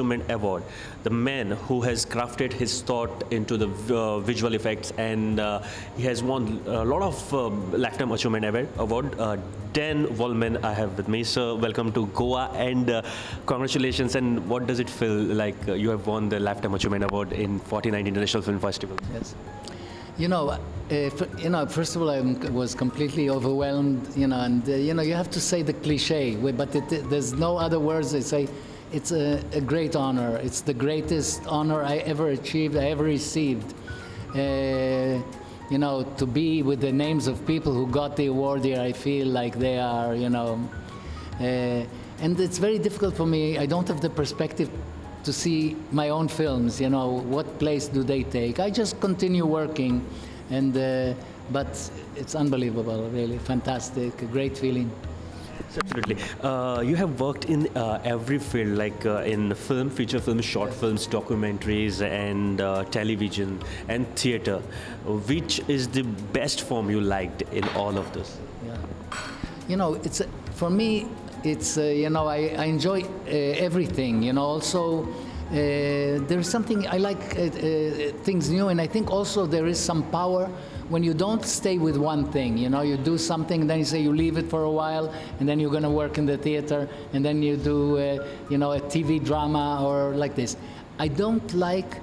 Award, the man who has crafted his thought into the visual effects, and he has won a lot of Lifetime Achievement Award. Dan Wolman, I have with me. Sir, welcome to Goa, and congratulations. And what does it feel like you have won the Lifetime Achievement Award in 49 International Film Festival? Yes. First of all, I was completely overwhelmed, and you have to say the cliche, but there's no other words. I say it's a great honor. It's the greatest honor I ever achieved, I ever received. To be with the names of people who got the award here, I feel like they are, and it's very difficult for me. I don't have the perspective to see my own films, what place do they take. I just continue working, but it's unbelievable, really fantastic, a great feeling. Absolutely. You have worked in every field, like in film, feature films, short films, documentaries, and television and theater. Which is the best form you liked in all of this? Yeah. For me, it's, I enjoy everything, also. There's something, I like things new, and I think also there is some power when you don't stay with one thing. You do something, and then you say you leave it for a while, and then you're going to work in the theater, and then you do, a TV drama or like this. I don't like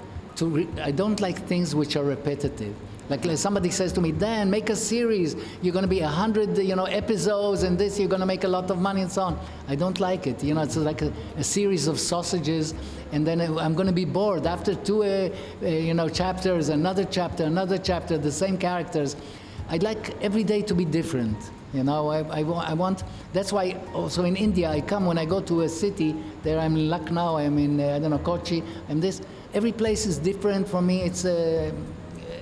things which are repetitive. Like somebody says to me, Dan, make a series. You're going to be 100, episodes, and this, you're going to make a lot of money and so on. I don't like it. It's like a series of sausages, and then I'm going to be bored. After two, chapters, another chapter, the same characters. I'd like every day to be different. I want. That's why also in India, when I go to a city, there I'm in Lucknow, I'm in, Kochi, and this. Every place is different for me. It's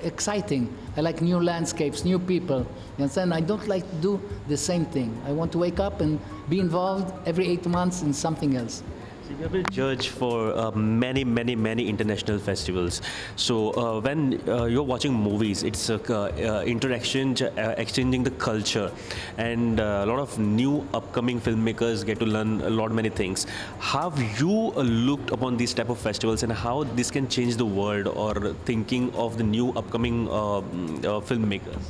exciting. I like new landscapes, new people. You understand? I don't like to do the same thing. I want to wake up and be involved every 8 months in something else. So you have been judged for many international festivals. So when you're watching movies, it's interaction, exchanging the culture, and a lot of new upcoming filmmakers get to learn many things. How have you looked upon these type of festivals, and how this can change the world or thinking of the new upcoming filmmakers?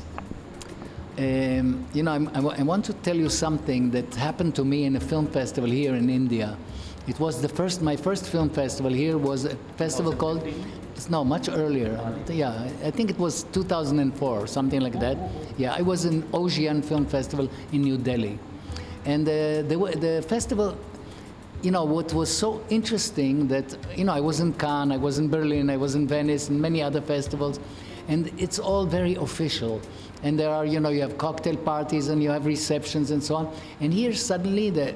I want to tell you something that happened to me in a film festival here in India. It was my first film festival here was a festival called, much earlier. Yeah, I think it was 2004, something like that. Yeah, I was in Ocean Film Festival in New Delhi. And the festival, what was so interesting that, I was in Cannes, I was in Berlin, I was in Venice, and many other festivals. And it's all very official. And there are, you have cocktail parties and you have receptions and so on. And here suddenly the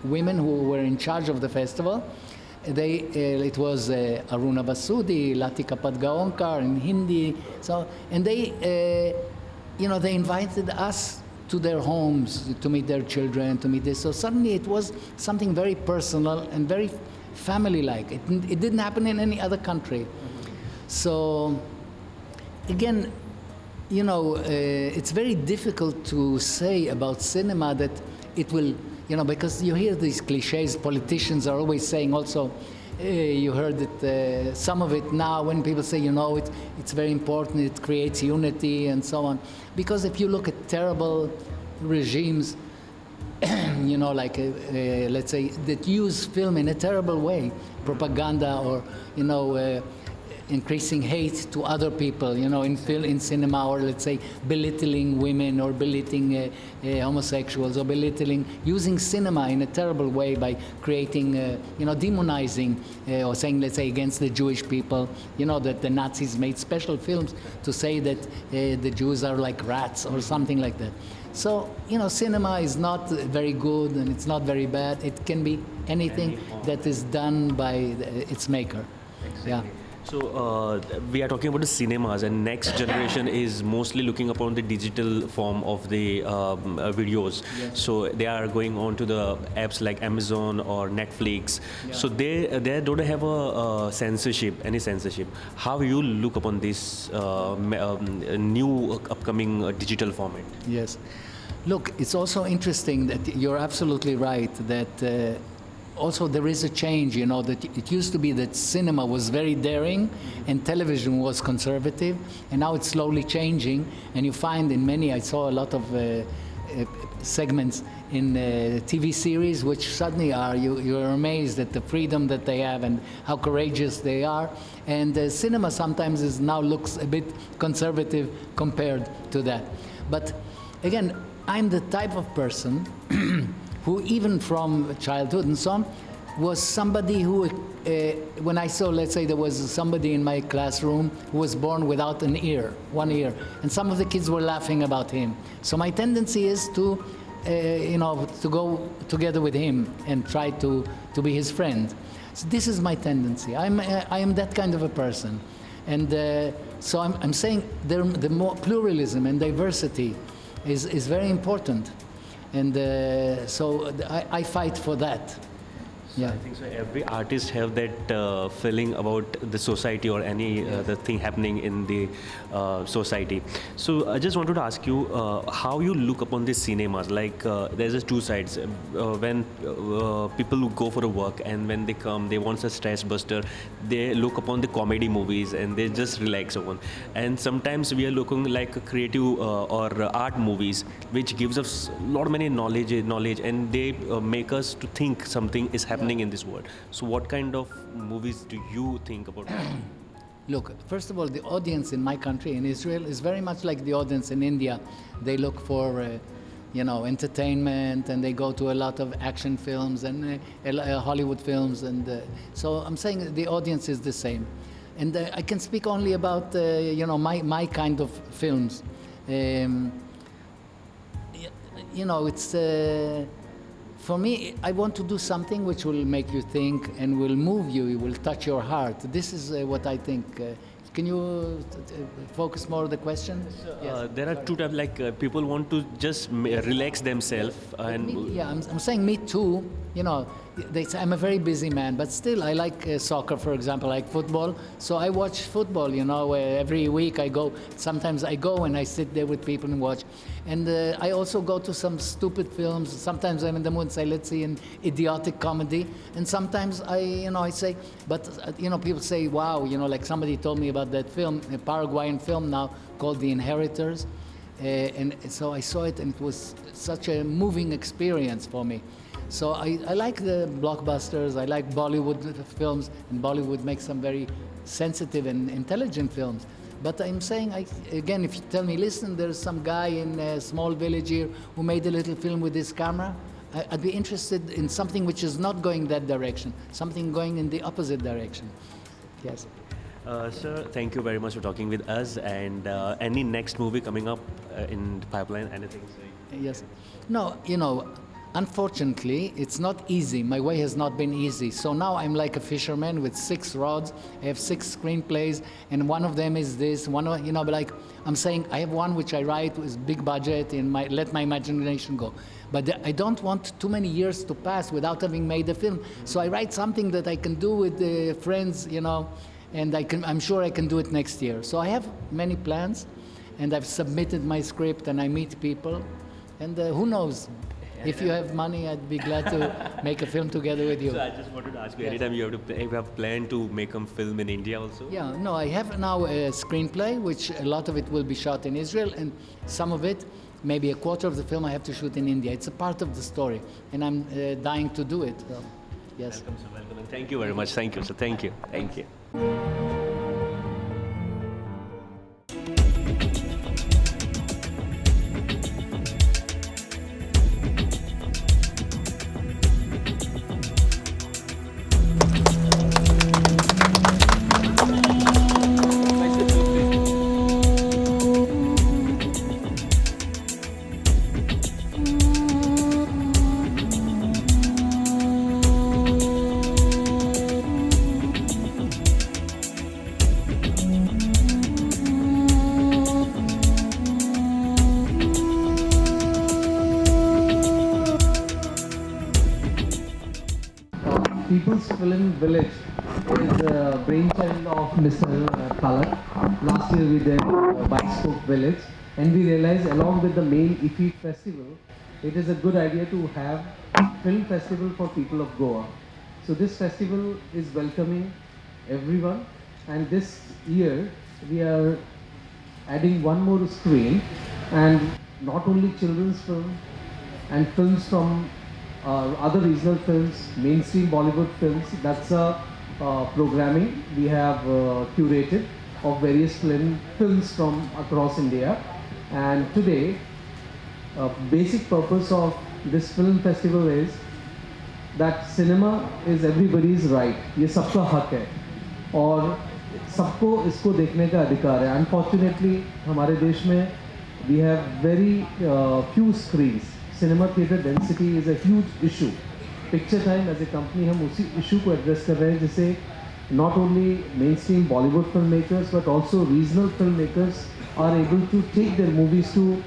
women who were in charge of the festival, it was Aruna Vasudi, Latika Padgaonkar in Hindi. And they invited us to their homes to meet their children, to meet this. So suddenly it was something very personal and very family-like. It didn't happen in any other country. So again, it's very difficult to say about cinema that it will, because you hear these cliches. Politicians are always saying also, you heard it, some of it now when people say, it's very important, it creates unity and so on. Because if you look at terrible regimes, like, let's say, that use film in a terrible way, propaganda or, increasing hate to other people, in cinema, or let's say belittling women or belittling homosexuals, or using cinema in a terrible way by creating, demonizing, or saying, let's say, against the Jewish people, that the Nazis made special films to say that the Jews are like rats or something like that. So, cinema is not very good and it's not very bad. It can be anything that is done by its maker. Exactly. Yeah. So we are talking about the cinemas, and next generation is mostly looking upon the digital form of the videos. Yes. So they are going on to the apps like Amazon or Netflix. Yeah. So they don't have any censorship. How you look upon this new upcoming digital format? Yes. Look, it's also interesting that you're absolutely right that also there is a change, you know, that it used to be that cinema was very daring and television was conservative, and now it's slowly changing, and you find in many, I saw a lot of segments in TV series which suddenly you're amazed at the freedom that they have and how courageous they are, and cinema sometimes now looks a bit conservative compared to that. But again, I'm the type of person who, even from childhood and so on, was somebody who, when I saw, let's say there was somebody in my classroom who was born without one ear, and some of the kids were laughing about him. So my tendency is to, you know, to go together with him and try to be his friend. So this is my tendency. I am that kind of a person. And so I'm saying the more pluralism and diversity is very important. And so I fight for that. Yeah. I think so. Every artist have that feeling about the society or any the thing happening in the society. So I just wanted to ask you how you look upon the cinemas. Like there's just two sides. When people who go for a work and when they come, they want a stress buster. They look upon the comedy movies and they just relax upon. And sometimes we are looking like a creative or art movies, which gives us a lot of many knowledge, and they make us to think something is happening in this world. So what kind of movies do you think about? Look, first of all, the audience in my country, in Israel, is very much like the audience in India. They look for, you know, entertainment, and they go to a lot of action films and Hollywood films, and so I'm saying the audience is the same. And I can speak only about, you know, my kind of films. You know, it's. For me, I want to do something which will make you think and will move you, it will touch your heart. This is what I think. Can you focus more on the question? Yes. There are two types, like people want to just relax themselves. Yeah, I'm saying me too. You know, they say I'm a very busy man, but still I like soccer, for example, I like football. So I watch football, you know, every week I go. Sometimes I go and I sit there with people and watch. And I also go to some stupid films. Sometimes I'm in the mood and say, let's see an idiotic comedy. And sometimes I say, but, people say, wow, like somebody told me about that film, a Paraguayan film now called The Inheritors. And so I saw it and it was such a moving experience for me. So I like the blockbusters, I like Bollywood films, and Bollywood makes some very sensitive and intelligent films. But I'm saying, again, if you tell me, listen, there's some guy in a small village here who made a little film with his camera, I'd be interested in something which is not going that direction, something going in the opposite direction. Yes. Sir, thank you very much for talking with us. And any next movie coming up in the pipeline, anything? Yes. No, unfortunately, it's not easy. My way has not been easy. So now I'm like a fisherman with 6 rods. I have 6 screenplays, and one of them is this. But like I'm saying, I have one which I write with big budget and let my imagination go. But I don't want too many years to pass without having made a film. So I write something that I can do with friends, and I'm sure I can do it next year. So I have many plans, and I've submitted my script, and I meet people, and who knows? If you have money, I'd be glad to make a film together with you. So I just wanted to ask you, anytime you have planned to make a film in India also? Yeah, no, I have now a screenplay, which a lot of it will be shot in Israel, and some of it, maybe a quarter of the film, I have to shoot in India. It's a part of the story, and I'm dying to do it. So, yes. Welcome, sir. Welcome, and thank you very much. Thank you, sir. Thank you. Thank you. People's Film Village is a brainchild of Mr. Palak. Last year we did Spoke Village, and we realized along with the main IFFI festival, it is a good idea to have film festival for people of Goa. So this festival is welcoming everyone, and this year we are adding one more screen, and not only children's film and films from other regional films, mainstream Bollywood films. That's a programming we have curated of various films from across India. And today, basic purpose of this film festival is that cinema is everybody's right. ये सबका हक है और सबको इसको देखने का अधिकार है. Unfortunately, हमारे देश में we have very few screens. Cinema theater density is a huge issue. Picture Time as a company हम उसी issue को address कर रहे हैं जिसे not only mainstream Bollywood filmmakers but also regional filmmakers are able to take their movies to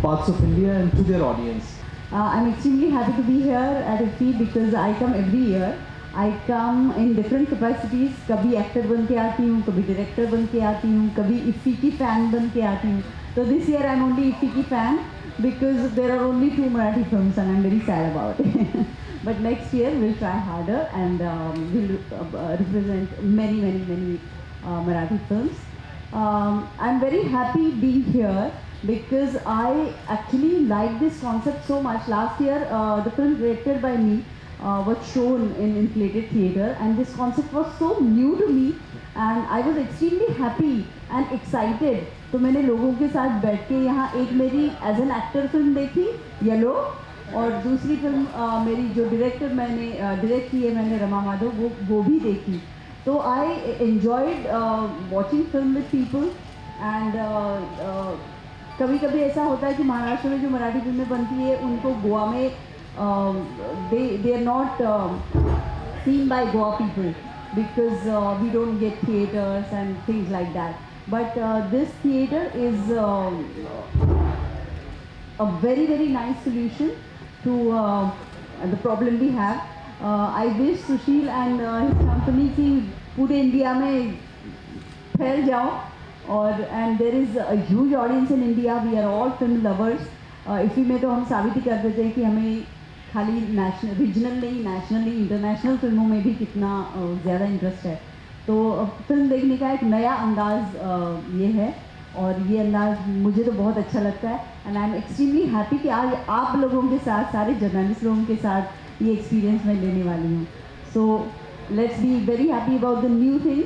parts of India and to their audience. I'm extremely happy to be here at IFFI because I come every year. I come in different capacities. कभी actor बन के आती हूँ, कभी director बन के आती हूँ, कभी IFFI की fan बन के आती हूँ. So this year I'm only IFFI की fan because there are only 2 Marathi films and I'm very sad about it. But next year we'll try harder and we'll represent many Marathi films. I'm very happy being here because I actually like this concept so much. Last year the film directed by me was shown in inflated theatre and this concept was so new to me and I was extremely happy and excited. तो मैंने लोगों के साथ बैठ के यहाँ एक मेरी एज एन एक्टर फिल्म देखी येलो और दूसरी फिल्म मेरी जो डायरेक्टर मैंने डायरेक्ट की है मैंने रमा माधव वो भी देखी. तो I enjoyed watching film with people and कभी कभी ऐसा होता है कि महाराष्ट्र में जो मराठी फिल्में बनती है उनको गोवा में they are not seen by Goa people because we don't get theatres and things like that. But this theatre is a very nice solution to the problem we have. I wish Sushil and his company की पूरे India में फैल जाओ और and there is a huge audience in India. We are all film lovers. IFFI में तो हम साबित ही कर देते हैं कि हमें खाली नेशनल रीजनल नहीं नेशनल नहीं इंटरनेशनल फिल्मों में भी कितना ज़्यादा इंटरेस्ट है. तो फिल्म देखने का एक नया अंदाज़ ये है और ये अंदाज़ मुझे तो बहुत अच्छा लगता है and I am extremely happy कि आज आप लोगों के साथ सारे जर्नलिस्ट लोगों के साथ ये एक्सपीरियंस मैं लेने वाली हूँ. So let's be very happy about the new thing.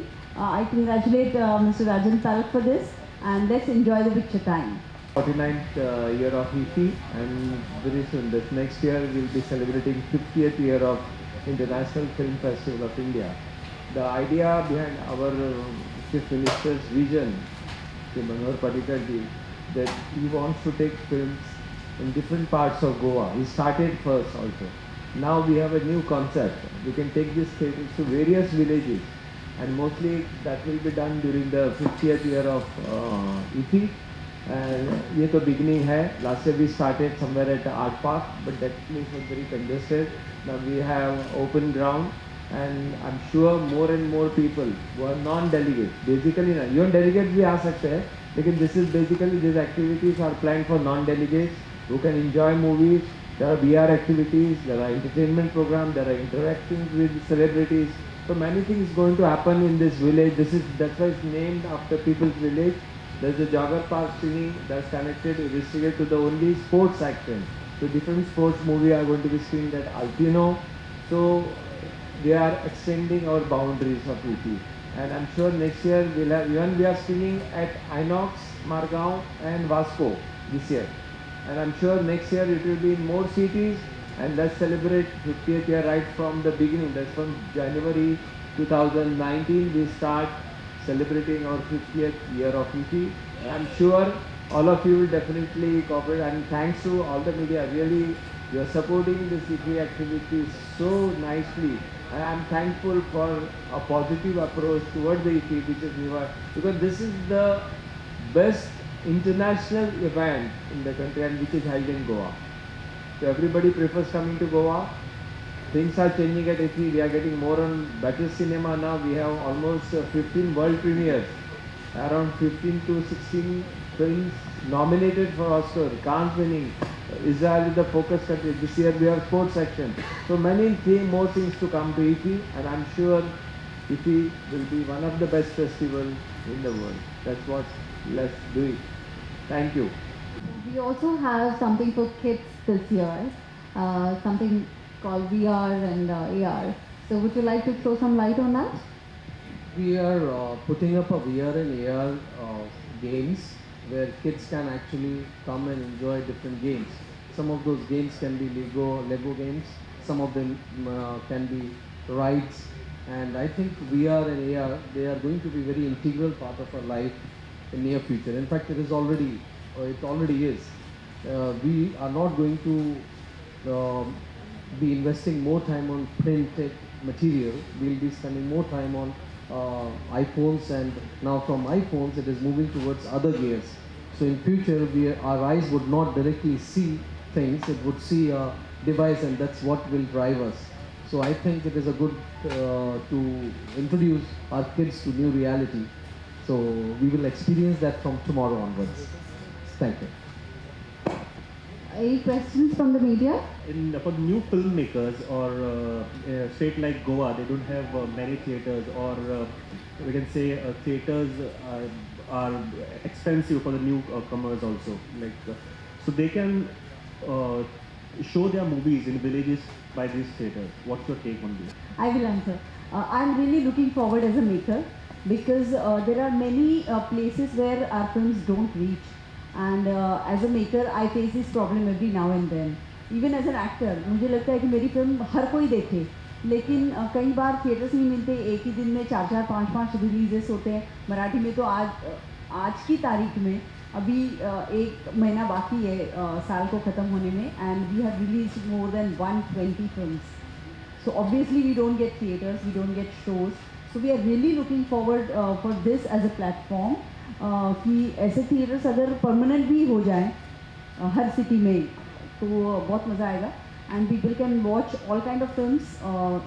I congratulate mister Rajan talaq for this and let's enjoy the picture time. 49th year of IFFI and very soon this next year we'll be celebrating 50th year of International Film Festival of India. The idea behind our Chief Minister's vision, Manohar Parrikar ji, that he wants to take films in different parts of Goa. He started first also. Now we have a new concept. We can take this films to various villages and mostly that will be done during the 50th year of IFFI. And ये तो beginning है. Last year we started somewhere at the art park, but that place was very congested. Now we have open ground, and I'm sure more and more people who are non-delegates, basically ना, even delegates भी आ सकते हैं, लेकिन this is basically these activities are planned for non-delegates who can enjoy movies. There are VR activities, there are entertainment programs, there are interactions with celebrities. So many things going to happen in this village. That's why it's named after people's village. There's a jogger park screening that's connected, restricted to the only sports section. So different sports movies are going to be screened at Altino. So they are extending our boundaries of IFFI. And I'm sure next year we'll have, even we are screening at Inox, Margao and Vasco this year. And I'm sure next year it will be in more cities and let's celebrate 50th year right from the beginning. That's from January 2019 we start celebrating our 50th year of IFFI. I'm sure all of you will definitely cooperate and thanks to all the media. Really, you're supporting this IFFI activity so nicely. And I'm thankful for a positive approach towards the IFFI which is newer because this is the best international event in the country and which is held in Goa. So everybody prefers coming to Goa. Things are changing at IFFI. We are getting more on better cinema now. We have almost 15 world premieres, around 15 to 16 films nominated for Oscar, Cannes winning, Israel is the focus country. This year we have sports section. So many more things to come to IFFI, and I'm sure IFFI will be one of the best festivals in the world. That's what, let's do it. Thank you. We also have something for kids this year, something called VR and AR. So would you like to throw some light on that? We are putting up a VR and AR games where kids can actually come and enjoy different games. Some of those games can be Lego games, some of them can be rides, and I think VR and AR, they are going to be very integral part of our life in near future. In fact, it already is. We are not going to be investing more time on printed material. We'll be spending more time on iPhones, and now from iPhones it is moving towards other gears. So in future our eyes would not directly see things, it would see a device, and that's what will drive us. So I think it is a good to introduce our kids to new reality. So we will experience that from tomorrow onwards. Thank you. Any questions from the media? For the new filmmakers or a state like Goa, they don't have many theaters, or we can say theaters are expensive for the newcomers also. So they can show their movies in villages by these theaters. What's your take on this? I will answer. I'm really looking forward as a maker because there are many places where our films don't reach. And as a maker, I face this problem every now and then. Even as an actor, मुझे लगता है कि मेरी film हर कोई देखे, लेकिन कई बार theatres नहीं मिलते, एक ही दिन में 4-4, 5-5 रिलीजेस होते हैं. मराठी में तो आज की तारीख में अभी 1 महीना बाकी है साल को ख़त्म होने में, and we have released more than 120 films. So obviously we don't get theaters, we don't get shows. So we are really looking forward for this as a platform. कि ऐसे थिएटर्स अगर परमानेंट भी हो जाएं हर सिटी में तो बहुत मज़ा आएगा, and people can watch all kind of films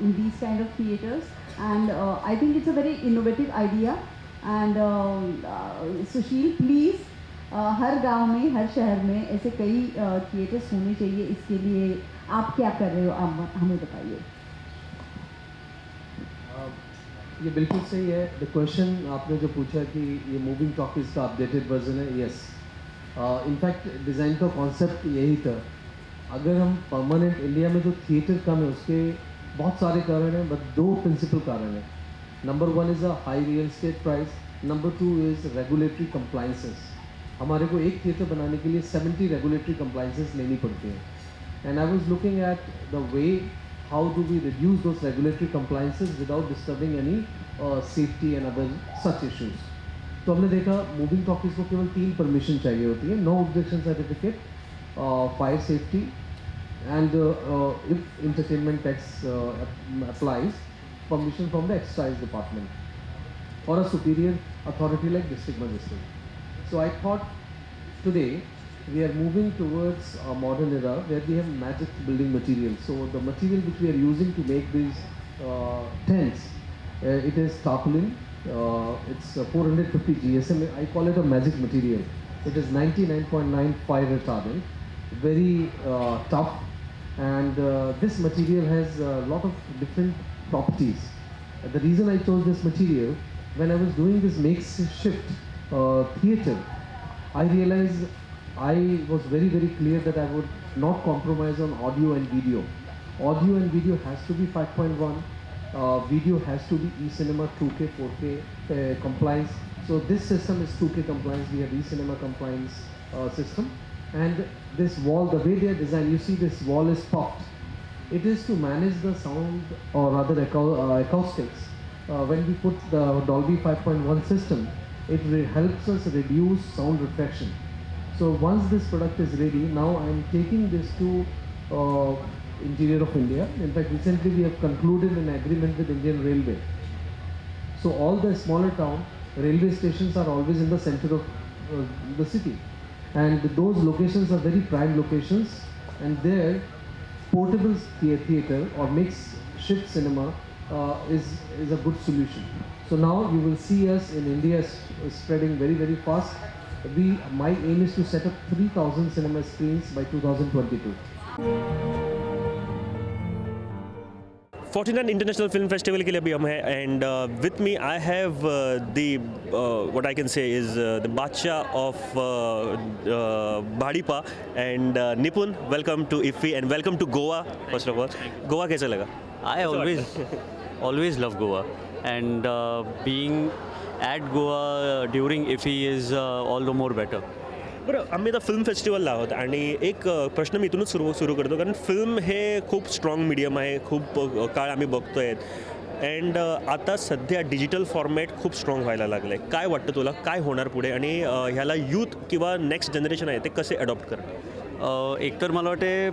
in these kind of theatres, and I think it's a very innovative idea. And Sushil, please हर गांव में, हर शहर में ऐसे कई थिएटर्स होने चाहिए. इसके लिए आप क्या कर रहे हो, आप हमें बताइए. ये बिल्कुल सही है. द क्वेश्चन आपने जो पूछा कि ये मूविंग टॉकीज़ का अपडेटेड वर्जन है, यस. इनफैक्ट डिज़ाइन का कॉन्सेप्ट यही था. अगर हम परमानेंट इंडिया में जो थिएटर कम है उसके बहुत सारे कारण हैं, बट 2 प्रिंसिपल कारण हैं. Number 1 is a high real estate price, number 2 is regulatory compliances. हमारे को एक थिएटर बनाने के लिए 70 रेगुलेटरी कंप्लाइंसेस लेनी पड़ती हैं. And I was looking at the way how do we reduce those regulatory compliances without disturbing any safety and other such issues. तो हमने देखा मूविंग टॉकीज़ को केवल 3 परमिशन चाहिए होती है: no objection certificate, fire safety, and if entertainment tax applies, permission from the excise department और a superior authority like district magistrate. So I thought today we are moving towards a modern era where we have magic building material. So the material which we are using to make these tents, it is tarpaulin. It's 450 GSM. I call it a magic material. It is 99.9 fire retardant, very tough, and this material has a lot of different properties. The reason I chose this material, when I was doing this makeshift theatre, I realized I was very clear that I would not compromise on audio and video. Audio and video has to be 5.1. Video has to be eCinema 2K, 4K compliance. So this system is 2K compliance. We have eCinema compliance system. And this wall, the way they are designed, you see this wall is popped. It is to manage the sound, or rather acoustics. When we put the Dolby 5.1 system, it helps us reduce sound reflection. So once this product is ready, now I am taking this to interior of India. In fact, recently we have concluded an agreement with Indian Railway. So all the smaller town railway stations are always in the center of the city, and those locations are very prime locations, and there portable theatre or makeshift cinema is a good solution. So now you will see us in India spreading very fast. My aim is to set up 3,000 cinema screens by 2022. 49 international film festival के लिए अभी हम हैं and with me I have the what I can say is the बादशाह of Bhadipa and Nipun. Welcome to IFFI and welcome to Goa. First of all, Goa कैसा लगा? I always love Goa, and being at Goa during IFFI is all the more better. बरं, आम्ही आता film फेस्टिवलला आहोत आणि एक प्रश्न मी इथूनच सुरू करतो, कारण फिल्म हे खूप स्ट्रॉंग मीडियम आहे, खूप काळ आम्ही बघतो आहेत अँड आता सध्या डिजिटल फॉर्मॅट खूप स्ट्रॉंग व्हायला लागलं आहे. काय वाटतं तुला, काय होणार पुढे आणि ह्याला यूथ किंवा नेक्स्ट जनरेशन आहे ते कसे अडॉप्ट करणार? एकतर मला वाटते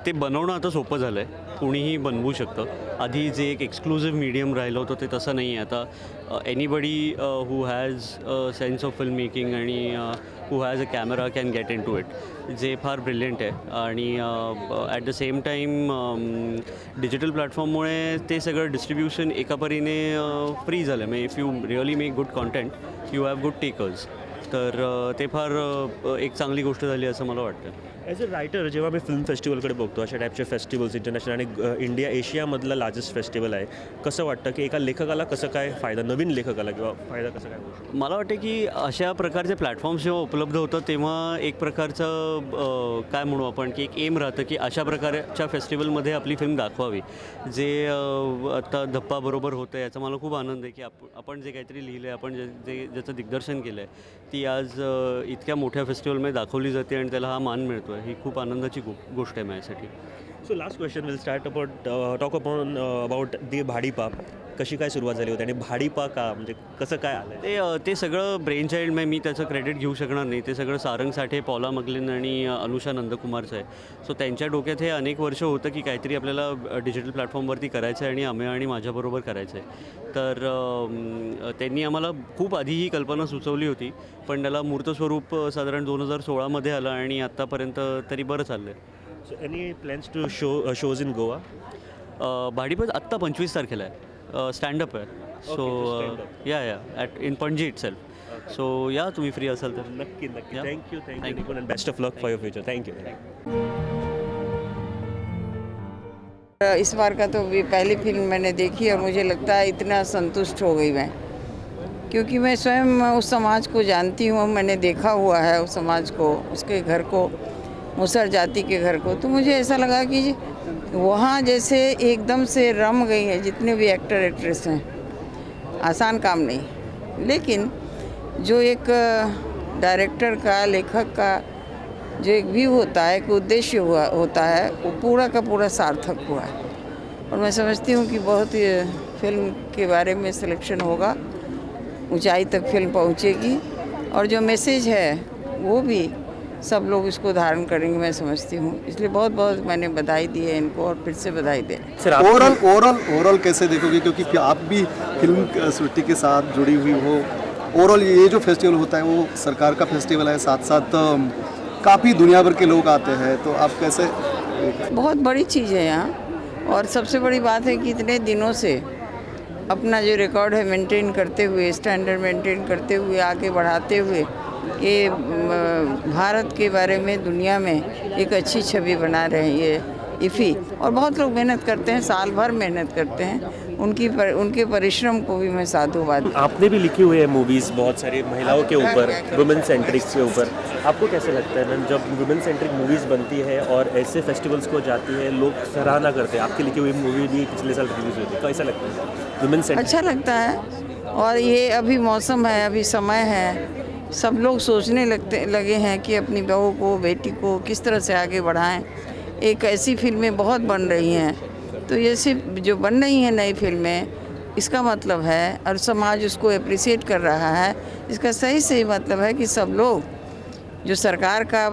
ते बनवणं आता सोपं झालं आहे, कुणीही बनवू शकतं. आधी जे एक एक्सक्लुझिव्ह मीडियम राहिलं होतं ते तसं नाही आहे आता. Anybody who has sense of film making आणि who has a camera can get into it, जे फार ब्रिलियंट आहे. आणि at the same time digital प्लॅटफॉर्ममुळे ते सगळं डिस्ट्रीब्युशन एका परीने फ्री झालं. म्हणजे if you really make good content you have good takers, तर ते फार एक चांगली गोष्ट झाली असं मला वाटतं. ॲज अ रायटर जेव्हा मी फिल्म फेस्टिवलकडे बघतो, अशा टाईपचे फेस्टिवल्स इंटरनॅशनल आणि इंडिया एशियामधलं लार्जेस्ट फेस्टिवल आहे, कसं वाटतं की एका लेखकाला कसं काय फायदा, नवीन लेखकाला किंवा फायदा कसं काय होऊ शकतो? मला वाटतं की अशा प्रकारचे प्लॅटफॉर्म्स जेव्हा उपलब्ध होतात तेव्हा एक प्रकारचं काय म्हणू आपण की एक एम राहतं की अशा प्रकारच्या फेस्टिवलमध्ये आपली फिल्म दाखवावी. जे आता धप्पाबरोबर होतं याचा मला खूप आनंद आहे की आपण जे काहीतरी लिहिलं आहे, आपण ज्याचं दिग्दर्शन केलं आहे, ती आज इतक्या मोठ्या फेस्टिवलमध्ये दाखवली जाते आणि त्याला हा मान मिळतो आहे. ही खूप आनंदाची गोष्ट आहे माझ्यासाठी. So last question will start talk upon about the Bhadipa. कशी काय सुरुवात झाली होती आणि भाडीपा का, म्हणजे कसं काय आलं? ते सगळं ब्रेन चाइल्ड मी त्याचं क्रेडिट घेऊ शकणार नाही. ते सगळं सारंग साठे, पॉला मगलिन आणि अनुषा नंदकुमारचं आहे. सो त्यांच्या डोक्यात हे अनेक वर्ष होतं की काहीतरी आपल्याला डिजिटल प्लॅटफॉर्मवरती करायचं आहे आणि अमेय आणि माझ्याबरोबर करायचं आहे. तर त्यांनी आम्हाला खूप आधी ही कल्पना सुचवली होती, पण त्याला मूर्तस्वरूप साधारण 2016मध्ये आलं आणि आत्तापर्यंत तरी बरं चाललं आहे. So any plans to shows in Goa? Bhadipa आत्ता 25 तारखेला आहे, स्टँडअप आहे. So yeah at in Panaji itself. So yeah तुम्ही फ्री असाल तर नक्की. Thank you Nipun and best of luck for your future. Thank you. इस बार का तो पहली फिल्म मैंने देखी और मुझे लगता है इतना संतुष्ट हो गई मैं, क्योंकि मैं स्वयं उस समाज को जानती हूँ. मैंने देखा हुआ है उस समाज को, उसके घर को, मुसर जाति के घर को. तो मुझे ऐसा लगा कि वहाँ जैसे एकदम से रम गई है जितने भी एक्टर एक्ट्रेस हैं. आसान काम नहीं, लेकिन जो एक डायरेक्टर का, लेखक का जो एक व्यू होता है, एक उद्देश्य होता है, वो पूरा का पूरा सार्थक हुआ है. और मैं समझती हूँ कि बहुत फिल्म के बारे में सिलेक्शन होगा, ऊंचाई तक फिल्म पहुँचेगी और जो मैसेज है वो भी सब लोग इसको धारण करेंगे, मैं समझती हूँ. इसलिए बहुत बहुत मैंने बधाई दी है इनको और फिर से बधाई दें. ओवरऑल कैसे देखोगे, क्योंकि आप भी फिल्म सृष्टि के साथ जुड़ी हुई हो. ओवरऑल ये जो फेस्टिवल होता है वो सरकार का फेस्टिवल है, साथ साथ काफ़ी दुनिया भर के लोग आते हैं, तो आप कैसे? बहुत बड़ी चीज़ है यहाँ, और सबसे बड़ी बात है कि इतने दिनों से अपना जो रिकॉर्ड है मेंटेन करते हुए, स्टैंडर्ड मेंटेन करते हुए, आगे बढ़ाते हुए ये भारत के बारे में दुनिया में एक अच्छी छवि बना रहे हैं ये इफ़ी. और बहुत लोग मेहनत करते हैं, साल भर मेहनत करते हैं. उनके परिश्रम को भी मैं साधुवाद. आपने भी लिखी हुई है मूवीज़ बहुत सारी महिलाओं के ऊपर, वुमेन सेंट्रिक के ऊपर. आपको कैसे लगता है मैम जब वुमेन सेंट्रिक मूवीज़ बनती है और ऐसे फेस्टिवल्स को जाती है, लोग सराहना करते हैं? आपकी लिखी हुई मूवी भी पिछले साल रिलीज हुई थी, कैसा लगता है वुमेन सेंट्रिक? अच्छा लगता है. और ये अभी मौसम है, अभी समय है, सब लोग सोचने लगे हैं कि अपनी बहू को, बेटी को किस तरह से आगे बढ़ाएं. एक ऐसी फिल्में बहुत बन रही हैं, तो ये सिर्फ जो बन रही हैं नई फिल्में, इसका मतलब है, और समाज उसको अप्रिशिएट कर रहा है, इसका सही मतलब है कि सब लोग, जो सरकार का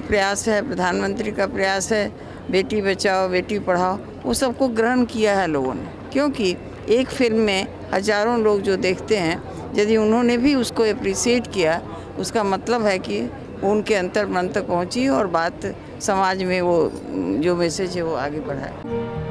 प्रयास है, प्रधानमंत्री का प्रयास है, बेटी बचाओ बेटी पढ़ाओ, वो सबको ग्रहण किया है लोगों ने. क्योंकि एक फिल्म में हजारों लोग जो देखते हैं, यदि उन्होंने भी उसको अप्रिशिएट किया, उसका मतलब है कि उनके अंतर मन तक पहुँची और बात समाज में वो जो मैसेज है वो आगे बढ़ाए.